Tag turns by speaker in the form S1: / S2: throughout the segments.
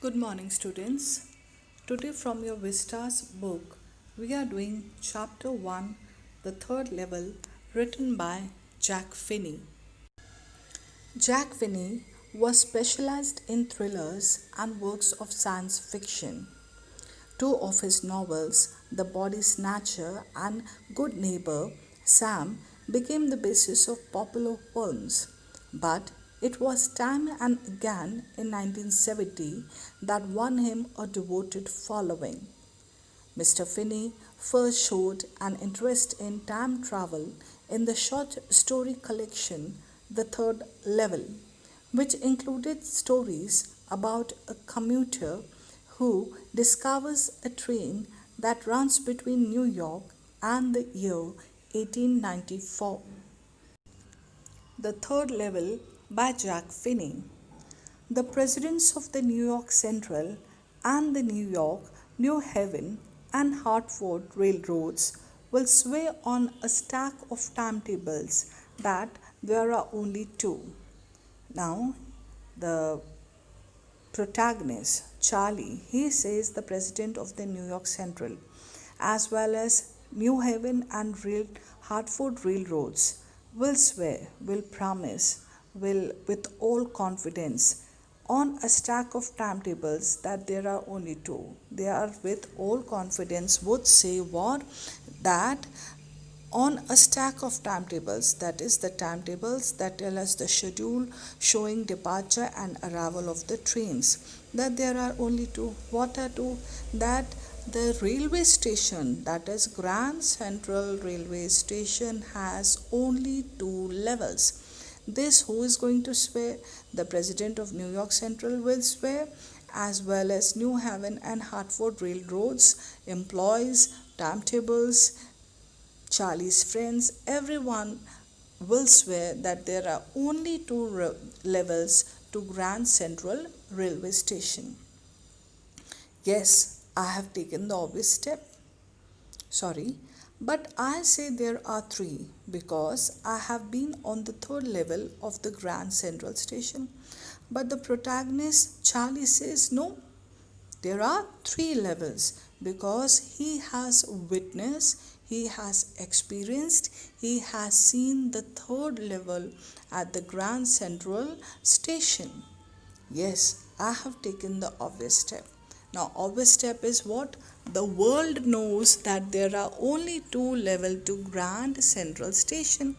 S1: Good morning, students. Today, from your Vistas book, we are doing chapter 1, the third level, written by Jack Finney. Jack Finney was specialized in thrillers and works of science fiction. Two of his novels, The Body Snatcher and Good Neighbor, Sam, became the basis of popular films. But it was time and again in 1970 that won him a devoted following. Mr. Finney first showed an interest in time travel in the short story collection The Third Level, which included stories about a commuter who discovers a train that runs between New York and the year 1894. The Third Level by Jack Finney. The presidents of the New York Central and the New York, New Haven, and Hartford railroads will sway on a stack of timetables that there are only two. Now, the protagonist, Charlie, he says the president of the New York Central, as well as New Haven and Hartford railroads, will swear, will promise, will with all confidence on a stack of timetables that there are only two. They are with all confidence would say what? That on a stack of timetables, that is the timetables that tell us the schedule showing departure and arrival of the trains, that there are only two. What are two? That the railway station, that is Grand Central Railway Station, has only two levels. This who is going to swear? The president of New York Central will swear, as well as New Haven and Hartford railroads employees, timetables, Charlie's friends, everyone will swear that there are only two levels to Grand Central Railway Station. Yes, I have taken the obvious step. Sorry, but I say there are three because I have been on the third level of the Grand Central Station. But the protagonist, Charlie, says no, there are three levels because he has witnessed, he has experienced, he has seen the third level at the Grand Central Station. Yes, I have taken the obvious step. Now, obvious step is what? The world knows that there are only two levels to Grand Central Station,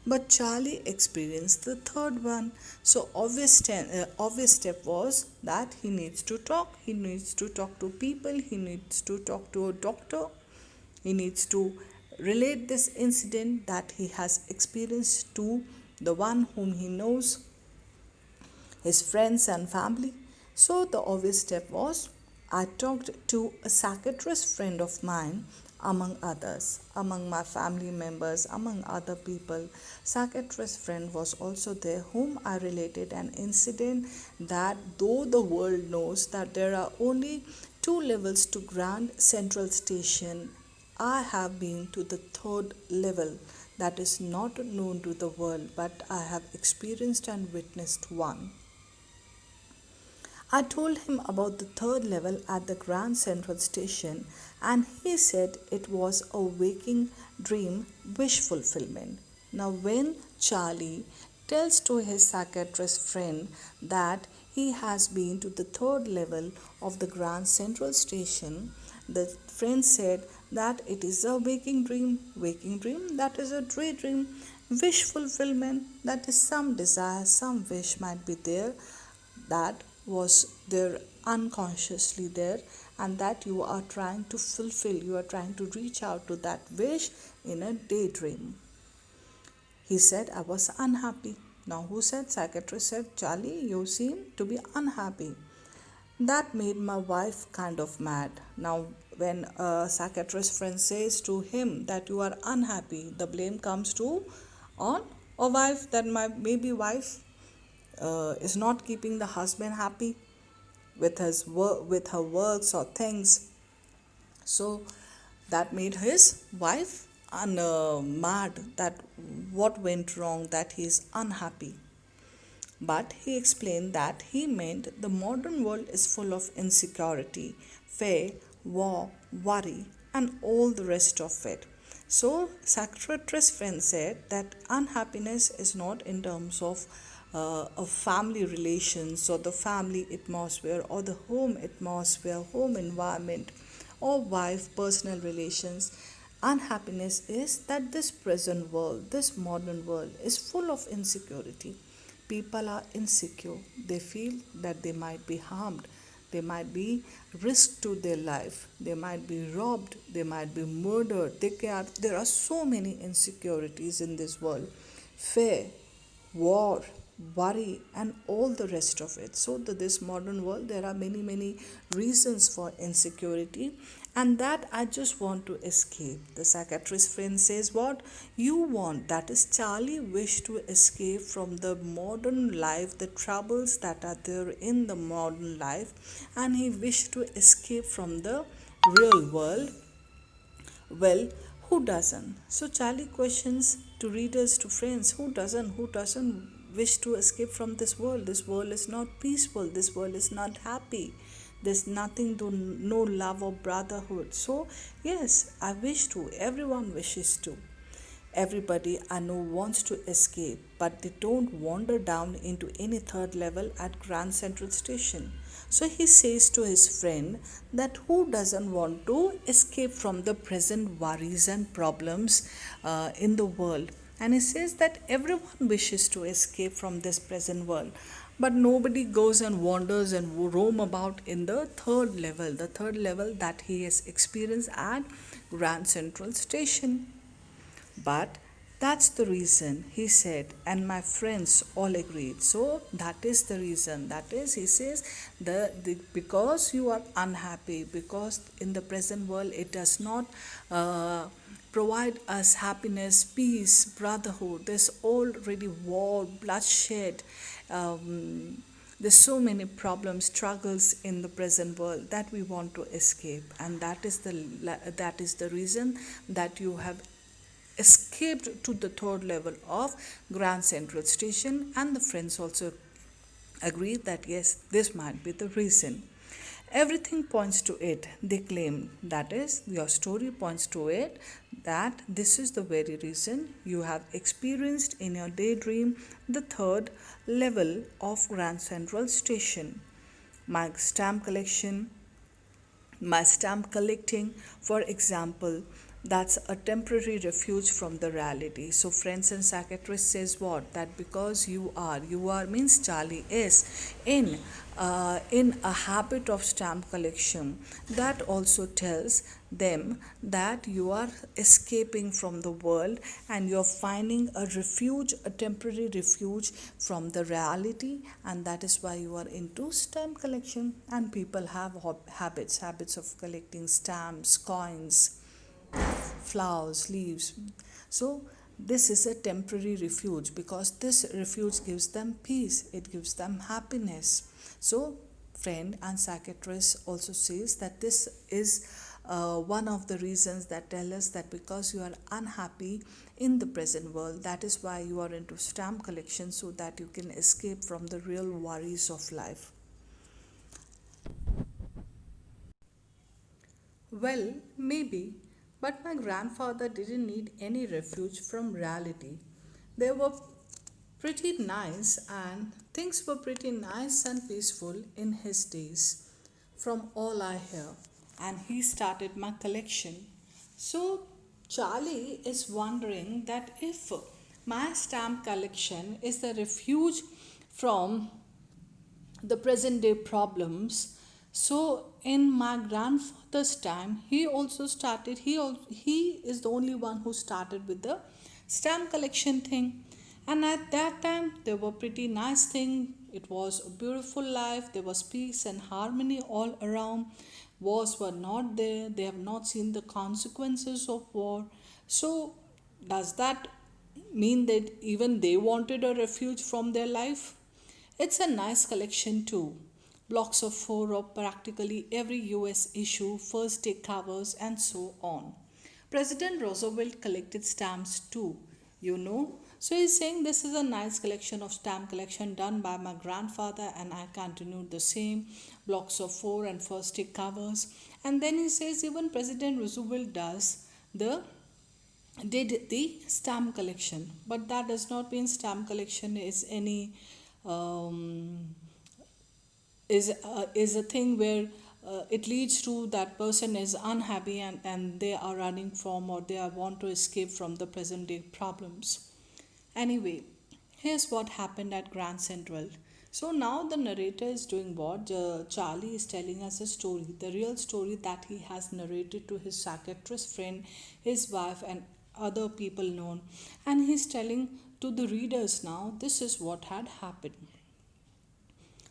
S1: but Charlie experienced the third one. So, obvious step was that he needs to talk. He needs to talk to people. He needs to talk to a doctor. He needs to relate this incident that he has experienced to the one whom he knows, his friends and family. So the obvious step was I talked to a psychiatrist friend of mine, among others, among my family members, among other people. Psychiatrist friend was also there, whom I related an incident that though the world knows that there are only two levels to Grand Central Station, I have been to the third level that is not known to the world, but I have experienced and witnessed one. I told him about the third level at the Grand Central Station, and he said it was a waking dream wish fulfillment. Now, when Charlie tells to his psychiatrist friend that he has been to the third level of the Grand Central Station, the friend said that it is a waking dream, that is a daydream, wish fulfillment, that is some desire, some wish might be there that was there unconsciously there, and that you are trying to fulfill, you are trying to reach out to that wish in a daydream. He said I was unhappy. Now who said? Psychiatrist said, Charlie, you seem to be unhappy. That made my wife kind of mad. Now when a psychiatrist friend says to him that you are unhappy, the blame comes to on a wife, that my maybe wife is not keeping the husband happy with his work, with her works or things. So that made his wife mad, that what went wrong, that he is unhappy. But he explained that he meant the modern world is full of insecurity, fear, war, worry, and all the rest of it. So, psychiatrist friend said that unhappiness is not in terms of family relations or the family atmosphere or the home atmosphere, home environment, or wife personal relations. Unhappiness is that this present world, this modern world, is full of insecurity. People are insecure. They feel that they might be harmed. They might be risked to their life. They might be robbed. They might be murdered. There are so many insecurities in this world. Fear, war, worry, and all the rest of it. So, this modern world, there are many reasons for insecurity, and that I just want to escape. The psychiatrist friend says, what you want, that is, Charlie wished to escape from the modern life, the troubles that are there in the modern life, and he wished to escape from the real world. Well, who doesn't? So Charlie questions to readers, to friends, who doesn't? Who doesn't wish to escape from this world? This world is not peaceful. This world is not happy. There's nothing to no love or brotherhood. So yes, I wish to. Everyone wishes to. Everybody I know wants to escape, but they don't wander down into any third level at Grand Central Station. So he says to his friend that who doesn't want to escape from the present worries and problems in the world. And he says that everyone wishes to escape from this present world, but nobody goes and wanders and roam about in the third level that he has experienced at Grand Central Station. But that's the reason, he said, and my friends all agreed. So that is the reason. That is, he says, because you are unhappy, because in the present world it does not provide us happiness, peace, brotherhood. There's already war, bloodshed. There's so many problems, struggles in the present world that we want to escape, and that is the reason that you have escaped to the third level of Grand Central Station. And the friends also agreed that yes, this might be the reason. Everything points to it, they claim. That is, your story points to it, that this is the very reason you have experienced in your daydream the third level of Grand Central Station. My stamp collection, my stamp collecting, for example, that's a temporary refuge from the reality. So friends and psychiatrist says what, that because you are means Charlie is in a habit of stamp collection, that also tells them that you are escaping from the world and you're finding a refuge, a temporary refuge from the reality, and that is why you are into stamp collection. And people have habits of collecting stamps, coins, flowers, leaves. So this is a temporary refuge because this refuge gives them peace, it gives them happiness. So friend and psychiatrist also says that this is one of the reasons that tell us that because you are unhappy in the present world, that is why you are into stamp collection, so that you can escape from the real worries of life. Well, maybe, but my grandfather didn't need any refuge from reality. They were pretty nice, and things were pretty nice and peaceful in his days, from all I hear. And he started my collection. So, Charlie is wondering that if my stamp collection is the refuge from the present day problems. So in my grandfather's time, he is the only one who started with the stamp collection thing. And at that time there were pretty nice thing. It was a beautiful life. There was peace and harmony all around. Wars were not there. They have not seen the consequences of war. So does that mean that even they wanted a refuge from their life? It's a nice collection too. Blocks of four of practically every US issue, first day covers, and so on. President Roosevelt collected stamps too. You know, So he's saying this is a nice collection of stamp collection done by my grandfather, and I continued the same blocks of four and first stick covers. And then he says even President Roosevelt the did the stamp collection, but that does not mean stamp collection is any um, is a thing where it leads to that person is unhappy, and they are running from, or they are want to escape from the present day problems. Anyway, here's what happened at Grand Central. So now the narrator is doing what? Charlie is telling us a story, the real story that he has narrated to his psychiatrist friend, his wife, and other people known. And he's telling to the readers now this is what had happened.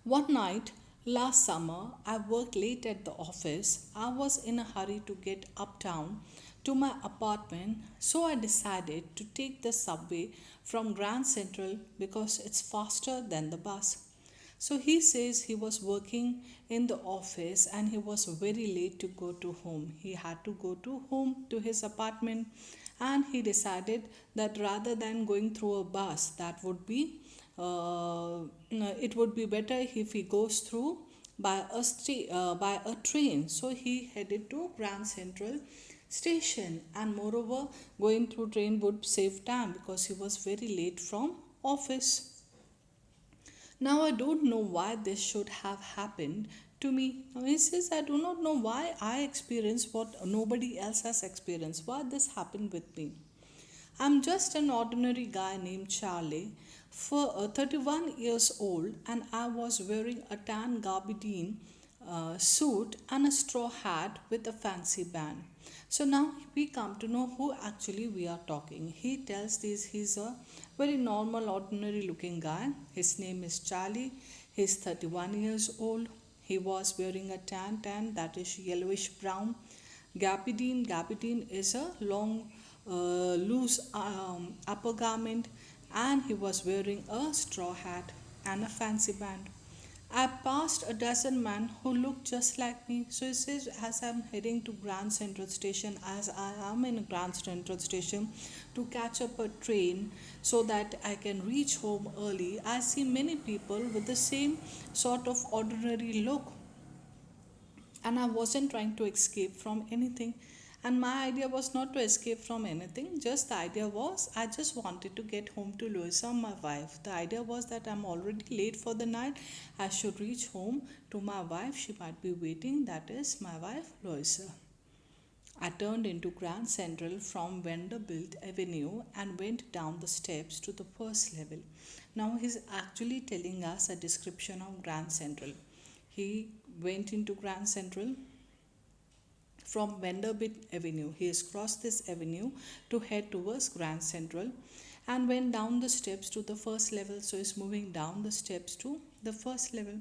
S1: One night last summer, I worked late at the office. I was in a hurry to get uptown to my apartment, so I decided to take the subway from Grand Central because it's faster than the bus. So he says he was working in the office and he was very late to go to home. He had to go to home to his apartment, and he decided that rather than going through a bus, that would be it would be better if he goes through by a train. So he headed to Grand Central station, and moreover going through train would save time because he was very late from office. Now I don't know why this should have happened to me. Now he says, I do not know why I experienced what nobody else has experienced, why this happened with me. I'm just an ordinary guy named Charlie, for 31 years old, and I was wearing a tan gabardine suit and a straw hat with a fancy band. So now we come to know who actually we are talking. He tells this he's a very normal, ordinary looking guy. His name is Charlie. He's 31 years old. He was wearing a tan that is yellowish brown gabardine. Gabardine is a long, loose upper garment, and he was wearing a straw hat and a fancy band. I passed a dozen men who looked just like me. So he says, as I'm heading to Grand Central Station, as I am in Grand Central Station to catch up a train so that I can reach home early, I see many people with the same sort of ordinary look, and I wasn't trying to escape from anything. And my idea was not to escape from anything, just the idea was I just wanted to get home to Louisa, my wife. The idea was that I'm already late for the night. I should reach home to my wife. She might be waiting. That is my wife, Louisa. I turned into Grand Central from Vanderbilt Avenue and went down the steps to the first level. Now he's actually telling us a description of Grand Central. He went into Grand Central from Vanderbilt Avenue. He has crossed this avenue to head towards Grand Central and went down the steps to the first level. So he's moving down the steps to the first level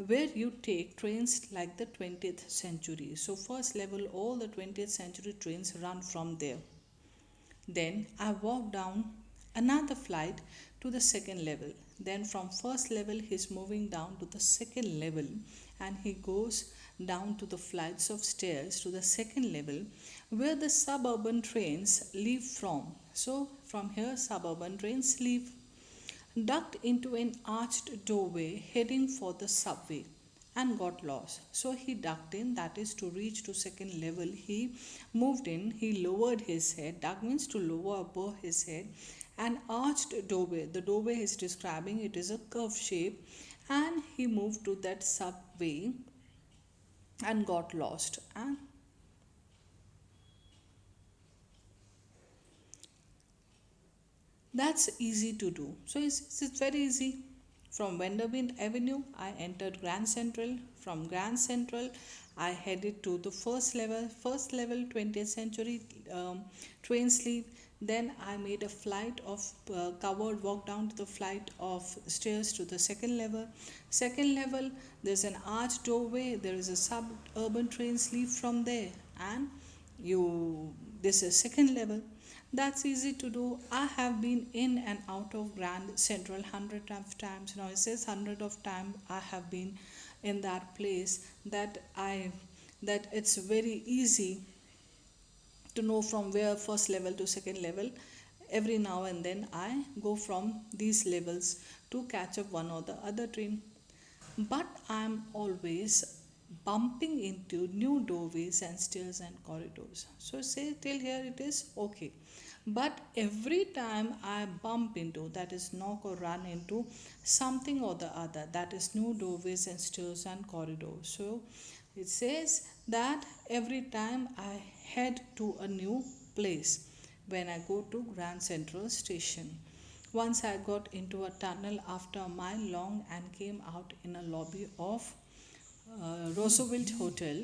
S1: where you take trains like the 20th century. So first level, all the 20th century trains run from there. Then I walked down another flight to the second level. Then from first level he's moving down to the second level, and he goes down to the flights of stairs to the second level where the suburban trains leave from. So from here suburban trains leave, ducked into an arched doorway heading for the subway, and got lost. So he ducked in, that is to reach to second level. He moved in, he lowered his head. Duck means to lower above his head. An arched doorway. The doorway is describing it is a curved shape, and he moved to that subway and got lost. And that's easy to do. So it's very easy. From Vanderbilt Avenue, I entered Grand Central. From Grand Central, I headed to the first level 20th century train sleeve. Then I made a flight of covered walk down to the flight of stairs to the second level. Second level, there's an arched doorway. There is a suburban train sleeve from there, and you this is second level. That's easy to do. I have been in and out of Grand Central hundred of times. Now it says hundred of times I have been in that place, that it's very easy to know from where first level to second level every now and then I go from these levels to catch up one or the other train. But I'm always bumping into new doorways and stairs and corridors. So say till here it is okay. But every time I bump into, that is knock or run into something or the other, that is new doorways and stairs and corridors. So it says that every time I head to a new place when I go to Grand Central Station. Once I got into a tunnel after a mile long and came out in a lobby of Roosevelt Hotel.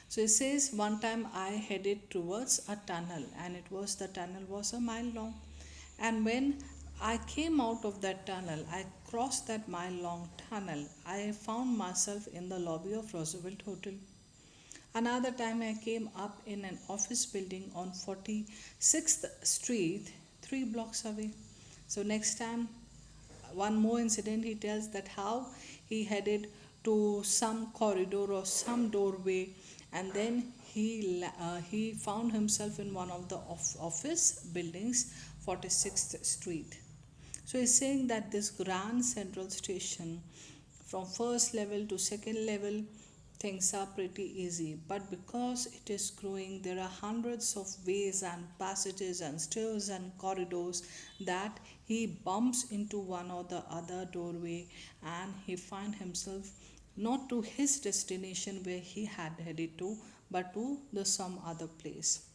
S1: So it says one time I headed towards a tunnel and the tunnel was a mile long. And when I came out of that tunnel, I crossed that mile long tunnel. I found myself in the lobby of Roosevelt Hotel. Another time I came up in an office building on 46th Street, 3 blocks away. So next time, one more incident he tells that how he headed to some corridor or some doorway, and then he found himself in one of the office buildings, 46th Street. So he's saying that this Grand Central Station, from first level to second level, things are pretty easy. But because it is growing, there are hundreds of ways and passages and stairs and corridors that he bumps into one or the other doorway, and he finds himself not to his destination where he had headed to, but to the some other place.